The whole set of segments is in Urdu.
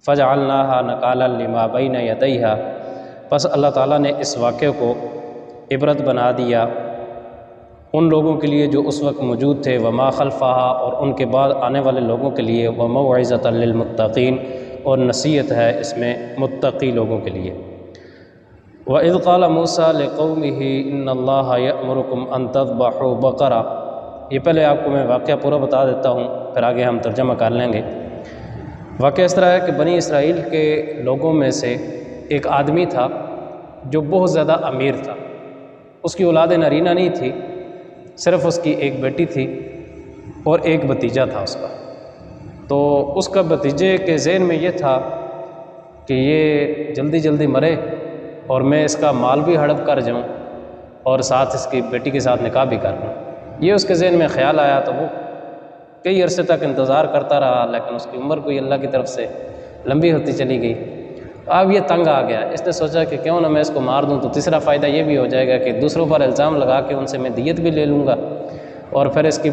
فجعلناها نکالا لما بین یدیہا، پس اللہ تعالیٰ نے اس واقعے کو عبرت بنا دیا ان لوگوں کے لیے جو اس وقت موجود تھے، وما خلفہا، اور ان کے بعد آنے والے لوگوں کے لیے، وموعظۃ للمتقین، اور نصیحت ہے اس میں متقی لوگوں کے لیے۔ وَإِذْ قَالَ مُوسَىٰ لِقَوْمِهِ إِنَّ اللَّهَ يَأْمُرُكُمْ أَن تَذْبَحُوا بَقَرَةً، یہ پہلے آپ کو میں واقعہ پورا بتا دیتا ہوں، پھر آگے ہم ترجمہ کر لیں گے۔ واقعہ اس طرح ہے کہ بنی اسرائیل کے لوگوں میں سے ایک آدمی تھا جو بہت زیادہ امیر تھا، اس کی اولاد نرینہ نہیں تھی، صرف اس کی ایک بیٹی تھی اور ایک بھتیجا تھا اس کا۔ تو اس کا بھتیجے کے ذہن میں یہ تھا کہ یہ جلدی جلدی مرے اور میں اس کا مال بھی ہڑپ کر جاؤں اور ساتھ اس کی بیٹی کے ساتھ نکاح بھی کر لوں۔ یہ اس کے ذہن میں خیال آیا تو وہ کئی عرصے تک انتظار کرتا رہا، لیکن اس کی عمر کوئی اللہ کی طرف سے لمبی ہوتی چلی گئی۔ اب یہ تنگ آ گیا، اس نے سوچا کہ کیوں نہ میں اس کو مار دوں، تو تیسرا فائدہ یہ بھی ہو جائے گا کہ دوسروں پر الزام لگا کے ان سے میں دیت بھی لے لوں گا، اور پھر اس کی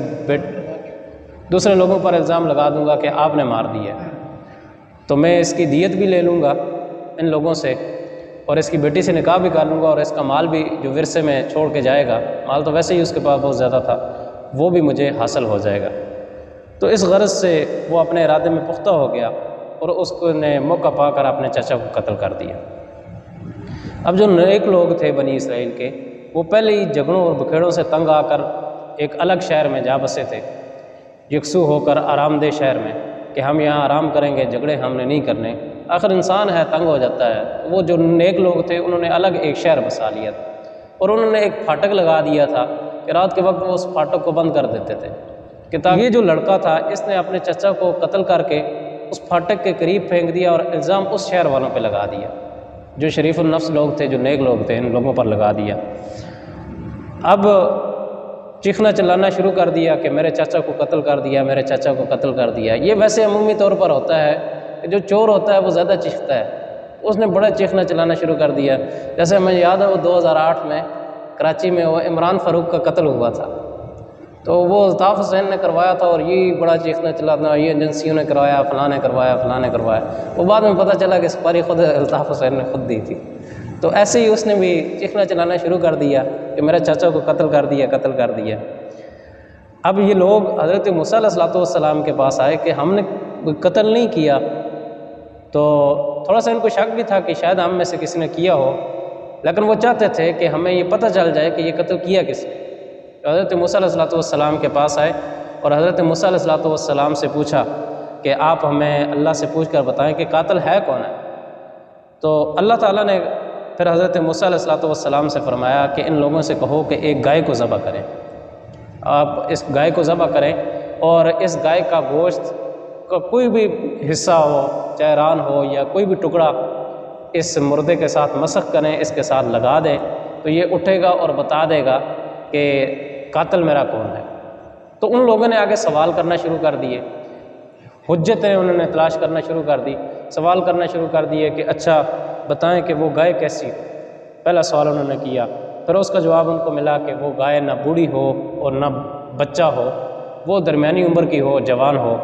دوسرے لوگوں پر الزام لگا دوں گا کہ آپ نے مار دیا، تو میں اس کی دیت بھی لے لوں گا ان لوگوں سے، اور اس کی بیٹی سے نکاح بھی کر لوں گا، اور اس کا مال بھی جو ورثے میں چھوڑ کے جائے گا، مال تو ویسے ہی اس کے پاس بہت زیادہ تھا، وہ بھی مجھے حاصل ہو جائے گا۔ تو اس غرض سے وہ اپنے ارادے میں پختہ ہو گیا اور اس کو نے موقع پا کر اپنے چچا کو قتل کر دیا۔ اب جو نیک لوگ تھے بنی اسرائیل کے، وہ پہلے ہی جھگڑوں اور بکھیڑوں سے تنگ آ کر ایک الگ شہر میں جا بسے تھے، یکسو ہو کر آرام دہ شہر میں، کہ ہم یہاں آرام کریں گے، جھگڑے ہم نے نہیں کرنے۔ آخر انسان ہے، تنگ ہو جاتا ہے۔ وہ جو نیک لوگ تھے انہوں نے الگ ایک شہر بسا لیا تھا، اور انہوں نے ایک پھاٹک لگا دیا تھا کہ رات کے وقت وہ اس پھاٹک کو بند کر دیتے تھے، کہ تاکہ یہ جو لڑکا تھا اس نے اپنے چچا کو قتل کر کے اس پھاٹک کے قریب پھینک دیا اور الزام اس شہر والوں پہ لگا دیا، جو شریف النفس لوگ تھے، جو نیک لوگ تھے، ان لوگوں پر لگا دیا۔ اب چیخنا چلانا شروع کر دیا کہ میرے چاچا کو قتل کر دیا، میرے چاچا کو قتل کر دیا۔ یہ ویسے عمومی طور پر ہوتا ہے کہ جو چور ہوتا ہے وہ زیادہ چیختا ہے، اس نے بڑا چیخنا چلانا شروع کر دیا۔ جیسے مجھے یاد ہے وہ 2008 میں کراچی میں وہ عمران فاروق کا قتل ہوا تھا، تو وہ الطاف حسین نے کروایا تھا، اور یہ بڑا چیخنا چلانا، یہ ایجنسیوں نے کروایا، فلاں نے کروایا، فلاں نے کروایا۔ وہ بعد میں پتہ چلا کہ سپاری خود الطاف حسین نے خود دی تھی۔ تو ایسے ہی اس نے بھی چیخنا چلانا شروع کر دیا کہ میرے چاچا کو قتل کر دیا، قتل کر دیا۔ اب یہ لوگ حضرت موسیٰ علیہ السلام کے پاس آئے کہ ہم نے قتل نہیں کیا، تو تھوڑا سا ان کو شک بھی تھا کہ شاید ہم میں سے کسی نے کیا ہو، لیکن وہ چاہتے تھے کہ ہمیں یہ پتہ چل جائے کہ یہ قتل کیا کس نے۔ حضرت موسیٰ علیہ السلام کے پاس آئے اور حضرت موسیٰ علیہ السلام سے پوچھا کہ آپ ہمیں اللہ سے پوچھ کر بتائیں کہ قاتل ہے کون ہے۔ تو اللہ تعالیٰ نے پھر حضرت موسیٰ علیہ السلام سے فرمایا کہ ان لوگوں سے کہو کہ ایک گائے کو ذبح کریں، آپ اس گائے کو ذبح کریں، اور اس گائے کا گوشت کا کوئی بھی حصہ ہو، چاہے ران ہو یا کوئی بھی ٹکڑا، اس مردے کے ساتھ مسخ کریں، اس کے ساتھ لگا دیں، تو یہ اٹھے گا اور بتا دے گا کہ قاتل میرا کون ہے۔ تو ان لوگوں نے آگے سوال کرنا شروع کر دیے، حجتیں انہوں نے تلاش کرنا شروع کر دی، سوال کرنا شروع کر دیے کہ اچھا بتائیں کہ وہ گائے کیسی ہو۔ پہلا سوال انہوں نے کیا، پھر اس کا جواب ان کو ملا کہ وہ گائے نہ بوڑھی ہو اور نہ بچہ ہو، وہ درمیانی عمر کی ہو، جوان ہو۔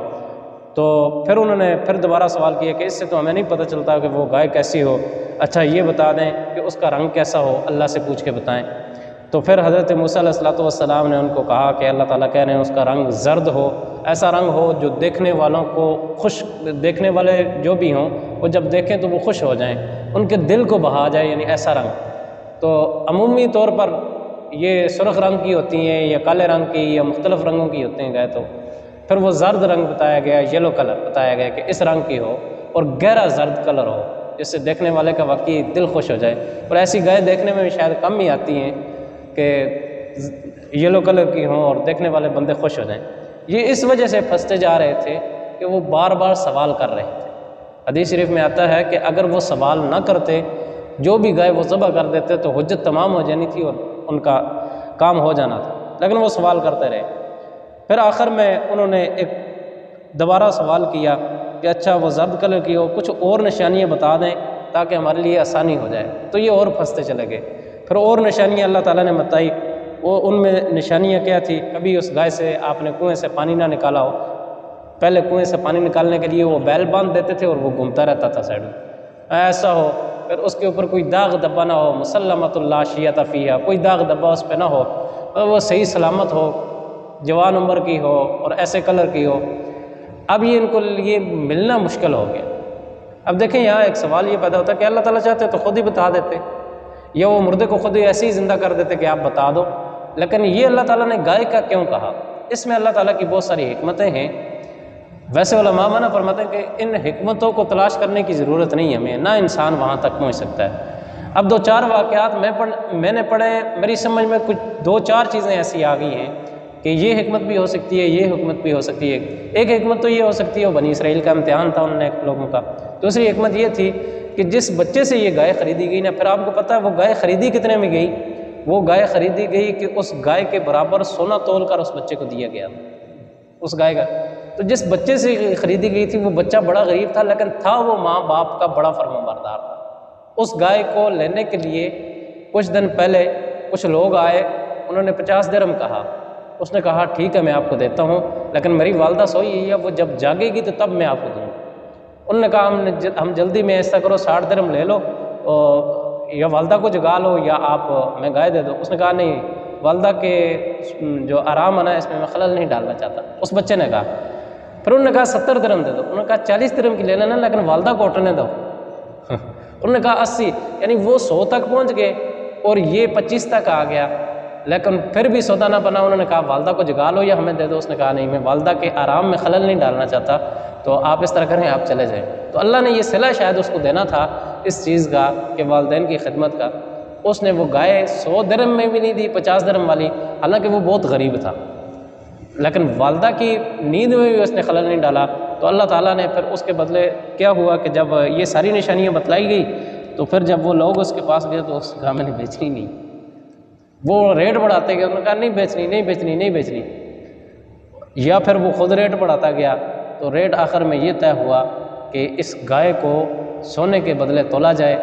تو پھر انہوں نے پھر دوبارہ سوال کیا کہ اس سے تو ہمیں نہیں پتہ چلتا کہ وہ گائے کیسی ہو، اچھا یہ بتا دیں کہ اس کا رنگ کیسا ہو، اللہ سے پوچھ کے بتائیں۔ تو پھر حضرت موسیٰ علیہ السلام نے ان کو کہا کہ اللہ تعالیٰ کہہ رہے ہیں اس کا رنگ زرد ہو، ایسا رنگ ہو جو دیکھنے والوں کو خوش، دیکھنے والے جو بھی ہوں وہ جب دیکھیں تو وہ خوش ہو جائیں، ان کے دل کو بہا جائے، یعنی ایسا رنگ۔ تو عمومی طور پر یہ سرخ رنگ کی ہوتی ہیں یا کالے رنگ کی یا مختلف رنگوں کی ہوتے ہیں گائے، تو پھر وہ زرد رنگ بتایا گیا، یلو کلر بتایا گیا کہ اس رنگ کی ہو اور گہرا زرد کلر ہو، جس سے دیکھنے والے کا واقعی دل خوش ہو جائے۔ اور ایسی گائے دیکھنے میں بھی شاید کم ہی آتی ہیں کہ یلو کلر کی ہوں اور دیکھنے والے بندے خوش ہو جائیں۔ یہ اس وجہ سے پھنستے جا رہے تھے کہ وہ بار بار سوال کر رہے تھے۔ حدیث شریف میں آتا ہے کہ اگر وہ سوال نہ کرتے، جو بھی گائے وہ ذبح کر دیتے تو حجت تمام ہو جانی تھی اور ان کا کام ہو جانا تھا، لیکن وہ سوال کرتے رہے۔ پھر آخر میں انہوں نے ایک دوبارہ سوال کیا کہ اچھا وہ زرد کلر کی ہو، کچھ اور نشانیاں بتا دیں تاکہ ہمارے لیے آسانی ہو جائے۔ تو یہ اور پھنستے چلے گئے۔ پھر اور نشانیاں اللہ تعالیٰ نے بتائی، وہ ان میں نشانیاں کیا تھی، کبھی اس گائے سے آپ نے کنویں سے پانی نہ نکالا ہو، پہلے کنویں سے پانی نکالنے کے لیے وہ بیل باندھ دیتے تھے اور وہ گھومتا رہتا تھا سائڈ میں، ایسا ہو پھر اس کے اوپر کوئی داغ دبا نہ ہو، مسلمۃ اللہ شیعت فیہا، کوئی داغ دبا اس پہ نہ ہو، اور وہ صحیح سلامت ہو، جوان عمر کی ہو اور ایسے کلر کی ہو۔ اب یہ ان کو یہ ملنا مشکل ہو گیا۔ اب دیکھیں یہاں ایک سوال یہ پیدا ہوتا ہے کہ اللہ تعالیٰ چاہتے تو خود ہی بتا دیتے، یا وہ مردے کو خود ہی ایسے ہی زندہ کر دیتے کہ آپ بتا دو، لیکن یہ اللہ تعالیٰ نے گائے کا کیوں کہا؟ اس میں اللہ تعالیٰ کی بہت ساری حکمتیں ہیں۔ ویسے علماء منع فرماتے ہیں کہ ان حکمتوں کو تلاش کرنے کی ضرورت نہیں ہے ہمیں، نہ انسان وہاں تک پہنچ سکتا ہے۔ اب 2-4 واقعات میں نے پڑھے، میری سمجھ میں کچھ 2-4 چیزیں ایسی آ گئی ہیں کہ یہ حکمت بھی ہو سکتی ہے، یہ حکمت بھی ہو سکتی ہے۔ ایک حکمت تو یہ ہو سکتی ہے وہ بنی اسرائیل کا امتحان تھا ان لوگوں کا۔ دوسری حکمت یہ تھی کہ جس بچے سے یہ گائے خریدی گئی نا، پھر آپ کو پتہ ہے وہ گائے خریدی کتنے میں گئی؟ وہ گائے خریدی گئی کہ اس گائے کے برابر سونا تول کر اس بچے کو دیا گیا اس گائے کا۔ تو جس بچے سے خریدی گئی تھی وہ بچہ بڑا غریب تھا، لیکن تھا وہ ماں باپ کا بڑا فرمانبردار تھا۔ اس گائے کو لینے کے لیے کچھ دن پہلے کچھ لوگ آئے، انہوں نے 50 درہم کہا۔ اس نے کہا ٹھیک ہے میں آپ کو دیتا ہوں، لیکن میری والدہ سوئی ہوئی ہے، وہ جب جاگے گی تو تب میں آپ کو دوں گا۔ انہوں نے کہا ہم جلدی میں ایسا کرو 60 درہم لے لو، یا والدہ کو جگا لو یا آپ میں گائے دے دو۔ اس نے کہا نہیں، والدہ کے جو آرام ہے نا اس میں خلل نہیں ڈالنا چاہتا۔ اس بچے نے کہا، پھر انہوں نے کہا 70 درہم دے دو۔ انہوں نے کہا 40 درہم کی لے لینا لیکن والدہ کو اٹھنے دو۔ انہوں نے کہا 80، یعنی وہ 100 تک پہنچ گئے اور یہ 25 تک آ گیا، لیکن پھر بھی سودا نہ بنا۔ انہوں نے کہا والدہ کو جگا لو یا ہمیں دے دو۔ اس نے کہا نہیں، میں والدہ کے آرام میں خلل نہیں ڈالنا چاہتا، تو آپ اس طرح کریں، آپ چلے جائیں۔ تو اللہ نے یہ صلہ شاید اس کو دینا تھا اس چیز کا کہ والدین کی خدمت کا۔ اس نے وہ گائے 100 درہم میں بھی نہیں دی، 50 درہم والی، حالانکہ وہ بہت غریب تھا، لیکن والدہ کی نیند میں بھی اس نے خلل نہیں ڈالا۔ تو اللہ تعالیٰ نے پھر اس کے بدلے کیا ہوا کہ جب یہ ساری نشانیاں بتلائی گئی تو پھر جب وہ لوگ اس کے پاس گئے تو اس نے کہا میں نے بیچنی نہیں۔ وہ ریٹ بڑھاتے گئے، انہوں نے کہا نہیں بیچنی نہیں بیچنی نہیں بیچنی، یا پھر وہ خود ریٹ بڑھاتا گیا۔ تو ریٹ آخر میں یہ طے ہوا کہ اس گائے کو سونے کے بدلے تولا جائے،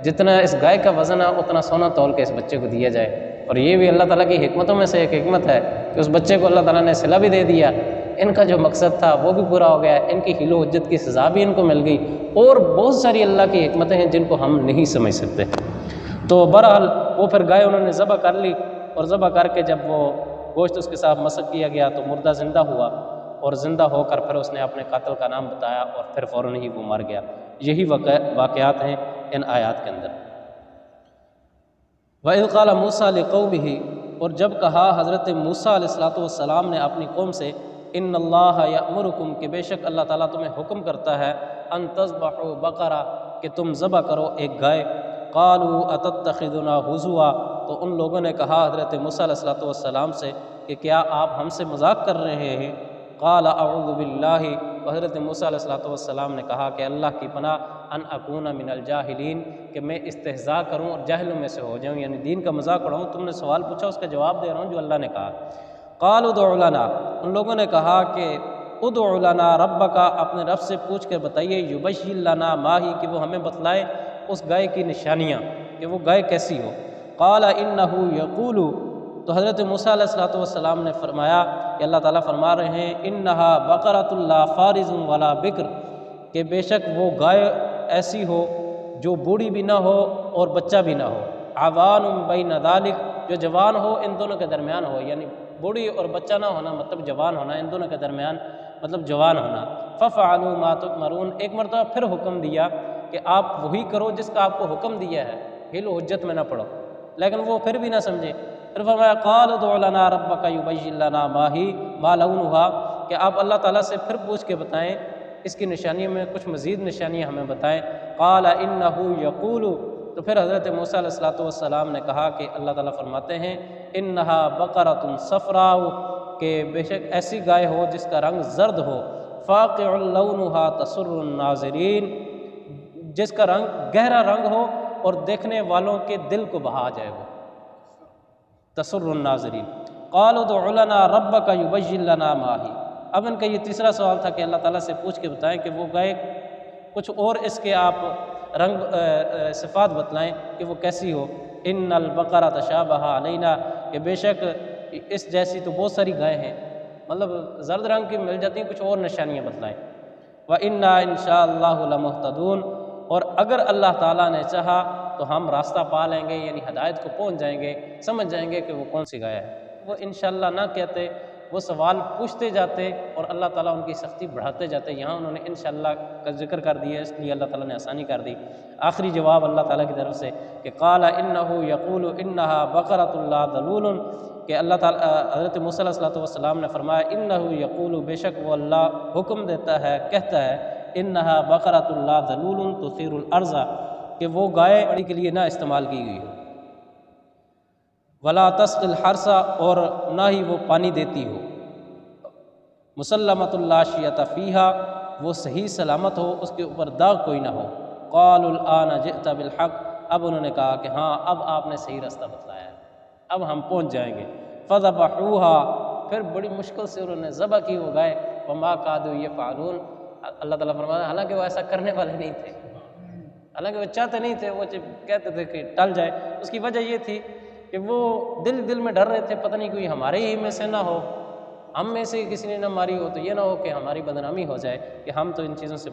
جتنا اس گائے کا وزن ہے اتنا سونا تول کے اس بچے کو دیا جائے۔ اور یہ بھی اللہ تعالیٰ کی حکمتوں میں سے ایک حکمت ہے کہ اس بچے کو اللہ تعالیٰ نے صلہ بھی دے دیا، ان کا جو مقصد تھا وہ بھی پورا ہو گیا، ان کی حیل و حجت کی سزا بھی ان کو مل گئی، اور بہت ساری اللہ کی حکمتیں ہیں جن کو ہم نہیں سمجھ سکتے۔ تو بہرحال وہ پھر گائے انہوں نے ذبح کر لی، اور ذبح کر کے جب وہ گوشت اس کے ساتھ مسح کیا گیا تو مردہ زندہ ہوا، اور زندہ ہو کر پھر اس نے اپنے قاتل کا نام بتایا اور پھر فوراً ہی وہ مر گیا۔ یہی واقعات ہیں ان آیات کے اندر۔ وَإِذْ قَالَ مُوسَىٰ لِقَوْمِهِ، اور جب کہا حضرت موسیٰ علیہ السلام نے اپنی قوم سے، ان اللہ یأمرکم، کہ بے شک اللہ تعالیٰ تمہیں حکم کرتا ہے، ان تذبحوا بقرہ، کہ تم ذبح کرو ایک گائے۔ قالوا اتتخذنا ہزوا، تو ان لوگوں نے کہا حضرت موسیٰ علیہ السلام سے کہ کیا آپ ہم سے مذاق کر رہے ہیں؟ قال اعوذ باللہ، حضرت موسیٰ علیہ السلام نے کہا کہ اللہ کی پناہ، ان اکون من الجاہلین، کہ میں استہزاء کروں اور جاہلوں میں سے ہو جاؤں، یعنی دین کا مذاق اڑاؤں۔ تم نے سوال پوچھا اس کا جواب دے رہا ہوں جو اللہ نے کہا۔ قالوا ادع لنا، ان لوگوں نے کہا کہ ادع لنا ربک، اپنے رب سے پوچھ کے بتائیے، یبین لنا ما ہی، کہ وہ ہمیں بتلائے اس گائے کی نشانیاں کہ وہ گائے کیسی ہو۔ قال انہ یقول، تو حضرت موسیٰ علیہ السلام نے فرمایا کہ اللہ تعالیٰ فرما رہے ہیں، انہا بقرۃ لا فارض ولا بکر، کہ بے شک وہ گائے ایسی ہو جو بوڑھی بھی نہ ہو اور بچہ بھی نہ ہو، عوان بین ذالک، جو جوان ہو ان دونوں کے درمیان ہو، یعنی بوڑھی اور بچہ نہ ہونا مطلب جوان ہونا، ان دونوں کے درمیان مطلب جوان ہونا۔ ففعلوا ما تؤمرون، ایک مرتبہ پھر حکم دیا کہ آپ وہی کرو جس کا آپ کو حکم دیا ہے، حیل و حجت میں نہ پڑو، لیکن وہ پھر بھی نہ سمجھے۔ پھر فرمایا قال ادع لنا ربک یبین لنا ما لونھا، کہ آپ اللہ تعالیٰ سے پھر پوچھ کے بتائیں اس کی نشانیوں میں کچھ مزید نشانیاں ہمیں بتائیں۔ قال انہ یقول، تو پھر حضرت موسیٰ علیہ السلام نے کہا کہ اللہ تعالیٰ فرماتے ہیں، انہا بقرۃ صفراء، کہ بے شک ایسی گائے ہو جس کا رنگ زرد ہو، فاقع لونھا تسر الناظرین، جس کا رنگ گہرا رنگ ہو اور دیکھنے والوں کے دل کو بہا جائے وہ، تسر الناظرین۔ قالوا ادع لنا ربک یبین لنا ما ہی، اب ان کا یہ تیسرا سوال تھا کہ اللہ تعالیٰ سے پوچھ کے بتائیں کہ وہ گائے کچھ اور اس کے آپ رنگ صفات بتلائیں کہ وہ کیسی ہو۔ ان البقرہ تشابہ علینا، کہ بے شک اس جیسی تو بہت ساری گائے ہیں، مطلب زرد رنگ کی مل جاتی ہیں، کچھ اور نشانیاں بتلائیں۔ وَإِنَّا إِن شَاءَ اللَّهُ لَمُهْتَدُونَ، اور اگر اللہ تعالیٰ نے چاہا تو ہم راستہ پا لیں گے، یعنی ہدایت کو پہنچ جائیں گے، سمجھ جائیں گے کہ وہ کون سی گایا ہے۔ وہ انشاءاللہ نہ کہتے، وہ سوال پوچھتے جاتے اور اللہ تعالیٰ ان کی سختی بڑھاتے جاتے۔ یہاں انہوں نے انشاءاللہ کا ذکر کر دیا، اس لیے اللہ تعالیٰ نے آسانی کر دی۔ آخری جواب اللہ تعالیٰ کی طرف سے کہ قال انہ یقول انہا بقرۃ لا ذلول، کہ اللہ تعالیٰ حضرت موسیٰ علیہ السلام نے فرمایا انہ یقول، بے شک وہ اللہ حکم دیتا ہے، کہتا ہے، انہا بقرۃ لا ذلول تثیر الارض، کہ وہ گائے بڑی کے لیے نہ استعمال کی گئی ہو، ولا تسقی الحرث، اور نہ ہی وہ پانی دیتی ہو، مسلمۃ لا شیۃ فیہا، وہ صحیح سلامت ہو، اس کے اوپر داغ کوئی نہ ہو۔ قالوا الآن جئت بالحق، اب انہوں نے کہا کہ ہاں اب آپ نے صحیح راستہ بتلایا ہے، اب ہم پہنچ جائیں گے۔ فذبحوها، پھر بڑی مشکل سے انہوں نے ذبح کی وہ گائے، وما کادوا یفعلون، اللہ تعالیٰ فرماتا ہے حالانکہ وہ ایسا کرنے والے نہیں تھے، حالانکہ وہ چاہتے نہیں تھے، وہ کہتے تھے کہ ٹل جائے۔ اس کی وجہ یہ تھی کہ وہ دل میں ڈر رہے تھے، پتہ نہیں کوئی ہمارے ہی میں سے نہ ہو، ہم میں سے کسی نے نہ ماری ہو تو یہ نہ ہو کہ ہماری بدنامی ہو جائے، کہ ہم تو ان چیزوں سے